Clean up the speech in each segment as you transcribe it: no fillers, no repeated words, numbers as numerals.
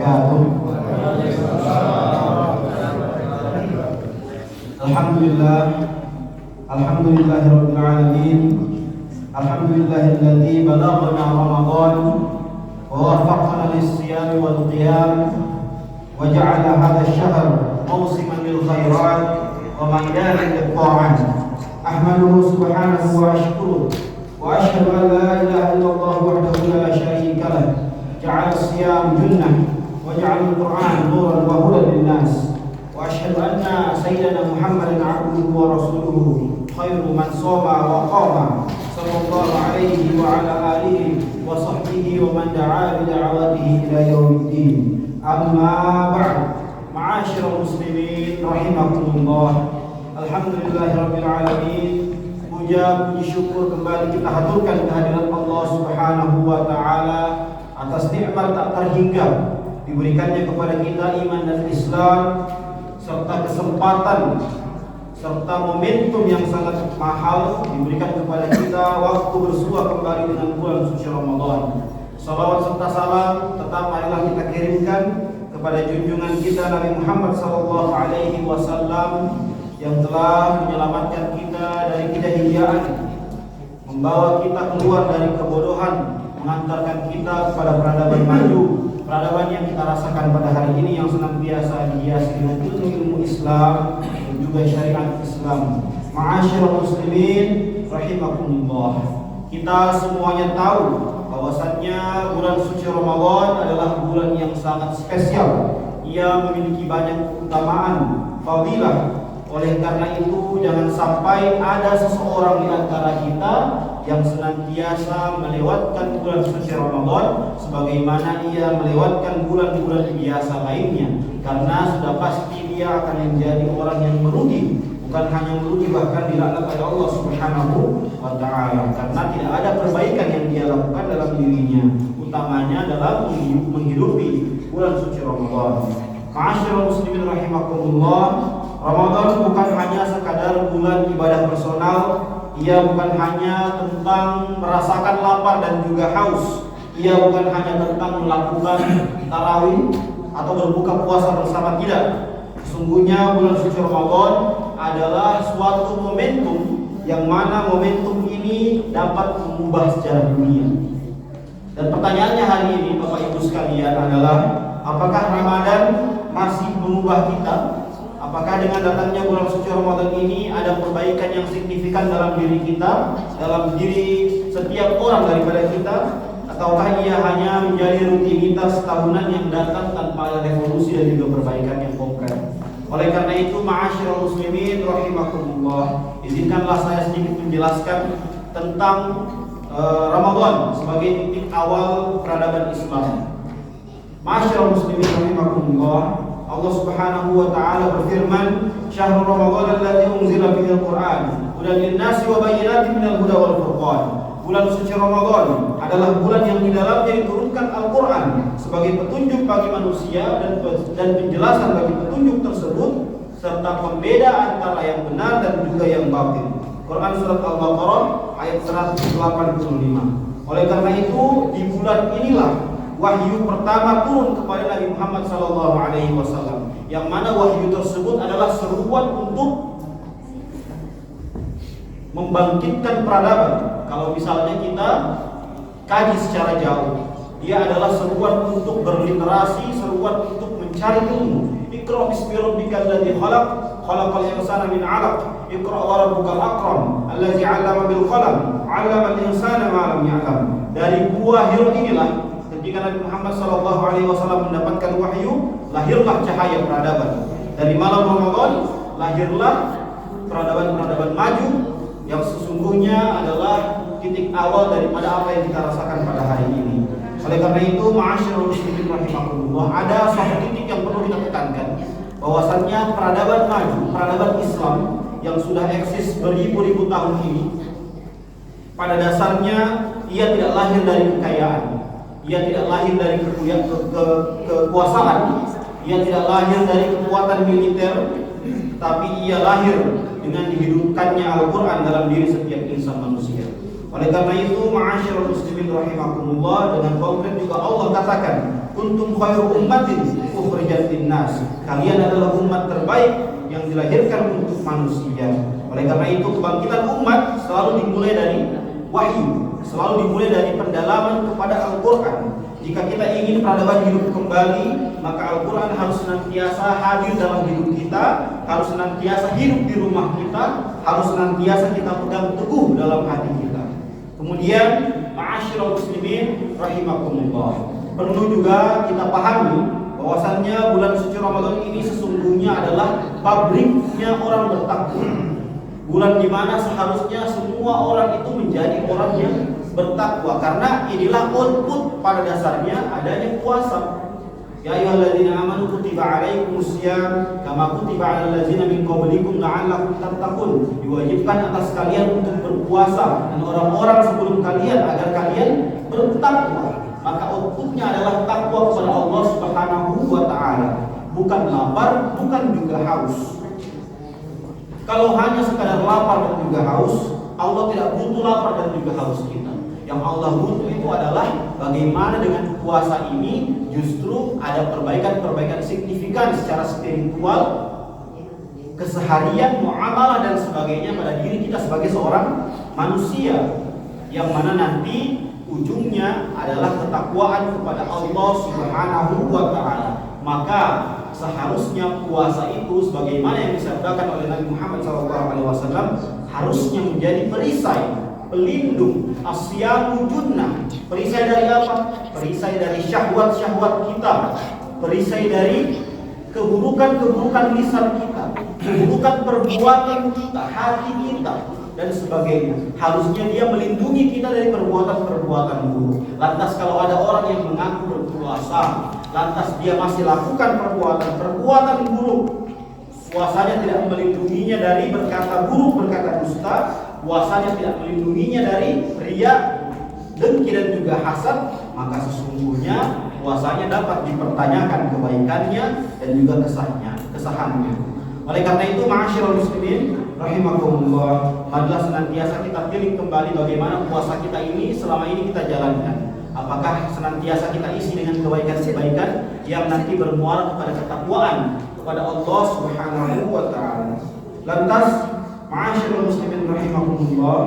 wabarakatuh. Alhamdulillahirabbil alamin. Alhamdulillahilladzi balaghana Ramadan wa waffaqana lis-siyam wal qiyam wa ja'ala hadha ash-shahr mawsiman lil khairat wa maidanan lit ta'at. Ahmaduhu subhanahu wa ashkuruh wa ashhadu an la ilaha illallah wahdahu la syarika lah. Ja'ala as-siyam junnah wa ja'ala al-Qur'an nuran wa hudan lin-nas. Wa ashhadu anna sayyidana Muhammadan 'abduhu wa rasuluhu khairu man shoma wa qama sallallahu alaihi wa ala alihi wa sahbihi wa man da'a bi da'watihi ila yaumiddin. Amma ba'd. Ma'asyiral muslimin rahimakumullah. Alhamdulillahirabbil alamin. Puja puji syukur kembali kita haturkan kehadiran Allah Subhanahu wa taala atas nikmat tak terhingga diberikannya kepada kita iman dan Islam, serta kesempatan serta momentum yang sangat mahal diberikan kepada kita waktu bersua kembali dengan bulan suci Ramadan. Salawat serta salam tetap marilah kita kirimkan kepada junjungan kita Nabi Muhammad SAW yang telah menyelamatkan kita dari kedahiliaan, membawa kita keluar dari kebodohan, mengantarkan kita kepada peradaban maju, peradaban yang kita rasakan pada hari ini yang senantiasa dihiasi dengan ilmu Islam dan juga syariat Islam. Ma'asyiral muslimin rahimakumullah. Kita semuanya tahu bahwasannya bulan suci Ramadan adalah bulan yang sangat spesial. Ia memiliki banyak keutamaan, fadilah. Oleh karena itu jangan sampai ada seseorang di antara kita yang senantiasa melewatkan bulan suci Ramadan sebagaimana ia melewatkan bulan-bulan biasa lainnya, karena sudah pasti dia akan menjadi orang yang merugi, bukan hanya merugi bahkan dilaknat oleh Allah Subhanahu wa taala, karena tidak ada perbaikan yang dia lakukan dalam dirinya, utamanya dalam menghidupi bulan suci Ramadan. Ma'asyiral muslimin rahimakumullah. Ramadan bukan hanya sekadar bulan ibadah personal, ia bukan hanya tentang merasakan lapar dan juga haus, ia bukan hanya tentang melakukan tarawih atau berbuka puasa bersama, tidak. Sesungguhnya bulan suci Ramadan adalah suatu momentum yang mana momentum ini dapat mengubah sejarah dunia. Dan pertanyaannya hari ini Bapak Ibu sekalian adalah, apakah Ramadan masih mengubah kita? Apakah dengan datangnya bulan suci Ramadan ini ada perbaikan yang signifikan dalam diri kita, dalam diri setiap orang daripada kita, ataukah ia hanya menjadi rutinitas tahunan yang datang tanpa ada revolusi dan juga perbaikan yang konkret? Oleh karena itu, ma'asyiral muslimin rahimakumullah, izinkanlah saya sedikit menjelaskan tentang Ramadan sebagai titik awal peradaban Islam. Ma'asyiral muslimin rahimakumullah, Allah Subhanahu wa taala berfirman, "Syahrul Ramadan alladzi unzila fihi al-Qur'an hudan lin-nasi wa bayyinatin minal huda wal furqan." Bulan suci Ramadan adalah bulan yang di dalamnya diturunkan Al-Qur'an sebagai petunjuk bagi manusia dan penjelasan bagi petunjuk tersebut serta pembeda antara yang benar dan juga yang batil. Quran surat Al-Baqarah ayat 185. Oleh karena itu, di bulan inilah wahyu pertama turun kepada Nabi Muhammad SAW, yang mana wahyu tersebut adalah seruan untuk membangkitkan peradaban. Kalau misalnya kita kaji secara jauh, dia adalah seruan untuk berliterasi, seruan untuk mencari ilmu. Iqra bismi rabbikal ladzi khalaq, khalaqal insana min 'alaq, iqra wa rabbukal akram, allazi 'allama bil qalam, 'allamal insana ma lam ya'lam. Dari buah hira inilah ketika Nabi Muhammad SAW mendapatkan wahyu, lahirlah cahaya peradaban. Dari malam Ramadan lahirlah peradaban-peradaban maju yang sesungguhnya adalah titik awal daripada apa yang kita rasakan pada hari ini. Oleh karena itu, ma'asyiral muslimin rahimakumullah, ada satu titik yang perlu kita tekankan, bahwasannya peradaban maju, peradaban Islam yang sudah eksis beribu-ribu tahun ini, pada dasarnya ia tidak lahir dari kekayaan, ia tidak lahir dari kekuasaan, ia tidak lahir dari kekuatan militer, tapi ia lahir dengan dihidupkannya Al-Quran dalam diri setiap insan manusia. Oleh karena itu, ma'asyiral muslimin rahimakumullah, dengan konkret juga Allah katakan, kuntum khairu ummatin ukhrijat linnas. Kalian adalah umat terbaik yang dilahirkan untuk manusia. Oleh karena itu kebangkitan umat selalu dimulai dari wahyu, selalu dimulai dari pendalaman kepada Al-Quran. Jika kita ingin peradaban hidup kembali, maka Al-Quran harus senantiasa hadir dalam hidup kita, harus senantiasa hidup di rumah kita, harus senantiasa kita pegang teguh dalam hati kita. Kemudian, ma'asyiral muslimin rahimakumullah, perlu juga kita pahami bahwasannya bulan suci Ramadan ini sesungguhnya adalah pabriknya orang bertakwa. Bulan di mana seharusnya semua orang itu menjadi orang yang bertakwa, karena inilah output pada dasarnya adanya puasa. Ya ayyuhalladzina amanu kutiba alaikumusiyam kama kutiba alal ladzina min qablikum la'allakum tattaqun. Diwajibkan atas kalian untuk berpuasa dan orang-orang sebelum kalian agar kalian bertakwa. Maka outputnya adalah takwa kepada Allah Subhanahu wa taala, bukan lapar, bukan juga haus. Kalau hanya sekadar lapar dan juga haus, Allah tidak butuh lapar dan juga haus kita. Yang Allah butuh itu adalah bagaimana dengan puasa ini justru ada perbaikan-perbaikan signifikan secara spiritual, keseharian, muamalah dan sebagainya pada diri kita sebagai seorang manusia, yang mana nanti ujungnya adalah ketakwaan kepada Allah Subhanahu wa taala. Maka seharusnya puasa itu sebagaimana yang disabdakan oleh Nabi Muhammad SAW harusnya menjadi perisai, pelindung, asyamu junnah. Perisai dari apa? Perisai dari syahwat-syahwat kita, perisai dari keburukan-keburukan lisan kita, keburukan perbuatan kita, hati kita dan sebagainya. Harusnya dia melindungi kita dari perbuatan-perbuatan buruk. Lantas kalau ada orang yang mengaku berpuasa, lantas dia masih lakukan perbuatan buruk, puasanya tidak melindunginya dari berkata buruk, berkata dusta, puasanya tidak melindunginya dari riya, dengki dan juga hasad, maka sesungguhnya puasanya dapat dipertanyakan kebaikannya dan juga kesahannya. Oleh karena itu, ma'asyiral muslimin rahimakumullah, marilah senantiasa kita pilih kembali bagaimana puasa kita ini selama ini kita jalankan. Apakah senantiasa kita isi dengan kebaikan-kebaikan yang nanti bermuara kepada ketakwaan kepada Allah Subhanahu wa taala. Lantas, ma'asyiral muslimin rahimakumullah,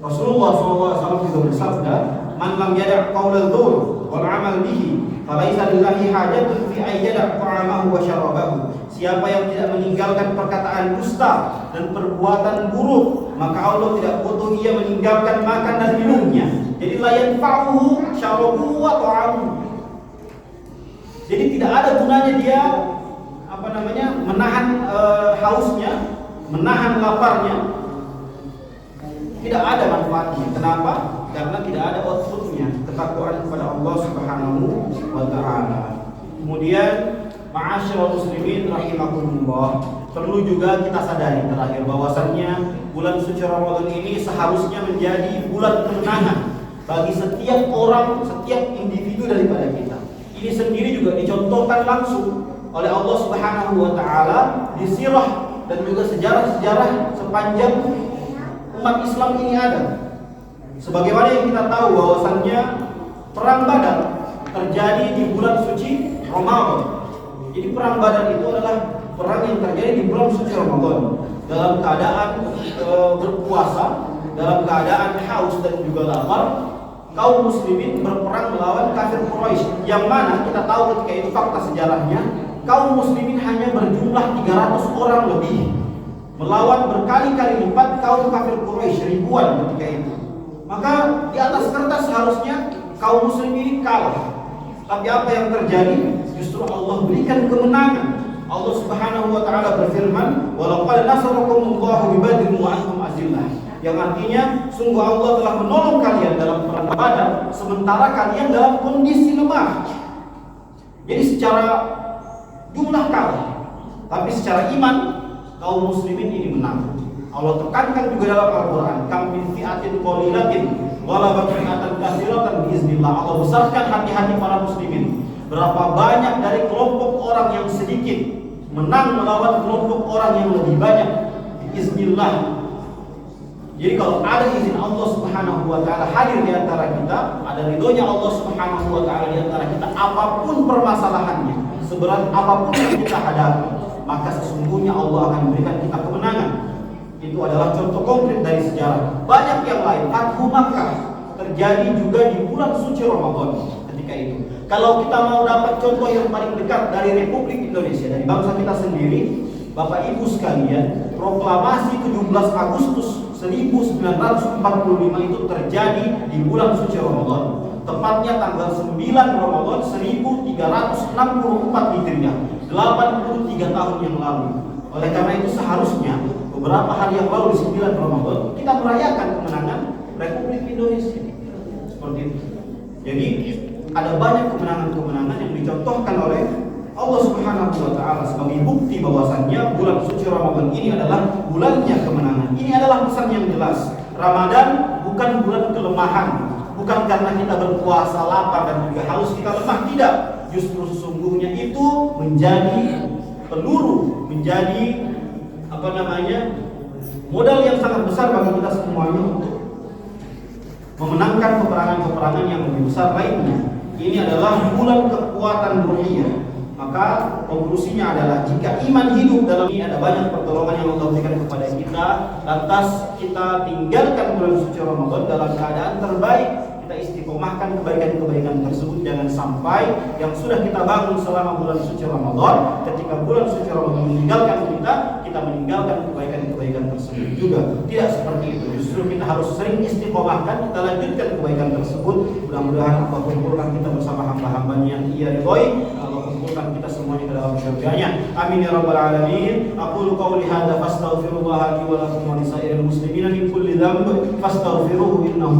Rasulullah SAW juga bersabda, "Man lam yada' qaulal dzur wal 'amal bihi, falaisa lillahi hajatun fi ay yada' ta'amahu wa syarabahu." Siapa yang tidak meninggalkan perkataan dusta dan perbuatan buruk, maka Allah tidak butuh ia meninggalkan makan dan minumnya. Jadi la yanfa'uhu syarabuhu wa ta'amuhu. Jadi tidak ada gunanya dia menahan hausnya, menahan laparnya. Tidak ada manfaatnya. Kenapa? Karena tidak ada outputnya, ketakwaan kepada Allah Subhanahu wa taala. Kemudian, ma'asyiral muslimin rahimakumullah, perlu juga kita sadari terakhir bahwasannya bulan suci Ramadan ini seharusnya menjadi bulan kemenangan bagi setiap orang, setiap individu daripada kita. Ini sendiri juga dicontohkan langsung oleh Allah Subhanahu wa taala di sirah dan juga sejarah-sejarah sepanjang umat Islam ini ada. Sebagaimana yang kita tahu bahwasannya perang Badar terjadi di bulan suci Ramadan. Jadi perang Badar itu adalah perang yang terjadi di bulan suci Ramadan dalam keadaan berpuasa, dalam keadaan haus dan juga lapar. Kaum muslimin berperang melawan kafir Quraisy, yang mana kita tahu ketika itu fakta sejarahnya, kaum muslimin hanya berjumlah 300 orang lebih melawan berkali-kali lipat kaum kafir Quraisy ribuan ketika itu. Maka di atas kertas seharusnya kaum muslimin ini kalah. Tapi apa yang terjadi? Justru Allah berikan kemenangan. Allah Subhanahu wa taala berfirman, "Wa laqad nasarakumullahu bi Badrin wa antum azillah." Yang artinya sungguh Allah telah menolong kalian dalam perang Badar sementara kalian dalam kondisi lemah. Jadi secara jumlah kalah, tapi secara iman kaum muslimin ini menang. Allah tekankan juga dalam Al-Quran, "Kam min fi'atin qalilatin ghalabat fi'atan katsiratan biiznillah." Allah besarkan hati-hati para muslimin. Berapa banyak dari kelompok orang yang sedikit menang melawan kelompok orang yang lebih banyak biiznillah, Jadi kalau ada izin Allah Subhanahu wa taala hadir di antara kita, ada ridhonya Allah Subhanahu wa taala di antara kita, apapun permasalahannya, seberat apapun yang kita hadapi, maka sesungguhnya Allah akan memberikan kita kemenangan. Itu adalah contoh konkret dari sejarah. Banyak yang lain. Fathu Makkah terjadi juga di bulan suci Ramadan ketika itu. Kalau kita mau dapat contoh yang paling dekat dari Republik Indonesia, dari bangsa kita sendiri, Bapak Ibu sekalian, proklamasi 17 Agustus 1945 itu terjadi di bulan suci Ramadan, tepatnya tanggal 9 Ramadan 1364 Hijriah, 83 tahun yang lalu. Oleh karena itu seharusnya beberapa hari yang lalu di 9 Ramadan kita merayakan kemenangan Republik Indonesia. Seperti itu. Jadi ada banyak kemenangan-kemenangan yang dicontohkan oleh Allah Subhanahu wa taala sebagai bukti bahwasannya bulan suci Ramadan ini adalah bulannya kemenangan. Ini adalah pesan yang jelas. Ramadan bukan bulan kelemahan, bukan karena kita berpuasa lapar dan juga haus kita lemah, tidak. Justru sesungguhnya itu menjadi peluru, menjadi modal yang sangat besar bagi kita semuanya untuk memenangkan peperangan-peperangan yang lebih besar lainnya. Ini adalah bulan kekuatan ruhiyah. Maka konklusinya adalah jika iman hidup dalam ini, ada banyak pertolongan yang Allah berikan kepada kita, lantas kita tinggalkan bulan suci Ramadan dalam keadaan terbaik, kita istiqomahkan kebaikan-kebaikan tersebut. Jangan sampai yang sudah kita bangun selama bulan suci Ramadan, ketika bulan suci Ramadan meninggalkan kita meninggalkan kebaikan-kebaikan tersebut juga. Tidak seperti itu. Justru kita harus sering istiqomahkan, kita lanjutkan kebaikan tersebut. Mudah-mudahan Allah kumpulkan kita bersama hamba-hambanya yang Ia ridhoi. Allah kumpulkan kita semuanya ke dalam surganya. Amin ya rabbal alamin. Aqulu qawli hadza fastaghfirullaha li wa lakum wa lisairil muslimina min kulli dhanb fastaghfiruhu innahu